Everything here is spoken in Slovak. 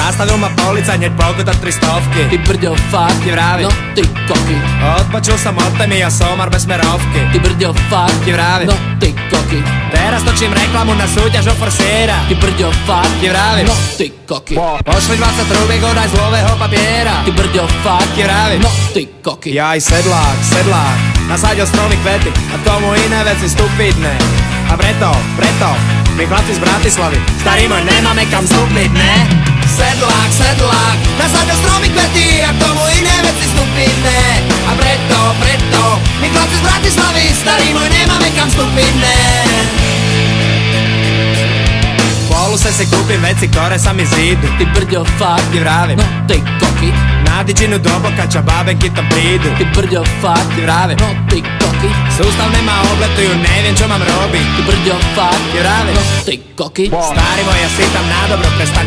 Zastavil ma policajt, hneď pokuta 300. Ty brďo, fakt, Ti vravím. no ty koky. Odpočul som od témy a somar bez smerovky. Ty brďo, fakt, Ti vravím. no ty koky. Teraz točím reklamu na súťaž o forsiera. Ty brďo, fakt, Ti vravím. no ty koky. Pošli 20 trúbiek, odaj z lového papiera. Ty brďo, fakt, Ti vravím. no ty koky. Jaj, sedlák, nasadil stromy kvety a k tomu iné veci stupidné. A preto, my chlapci z Bratislavy, starý môj, nemáme kam vstúpiť, ne? Sedlák, nasadil stromy kvety a k tomu iné veci stupidné. A preto, my chlapci z Bratislavy, starý môj, nemáme kam vstúpiť, ne? Poluse si kúpim veci, ktoré sa mi zídu. Ty brďo, fakt, Ti vravím. no ty koky. Na didžinu do bokača, bábenky tam prídu. Ty brďo, fakt, Ti vravím. no ty koky. Sústavne ma obletujú, neviem čo mám robiť. Ty brďo, fakt, Ti vravím. no ty koky. Starý môj, ja si tam na dobro, prestane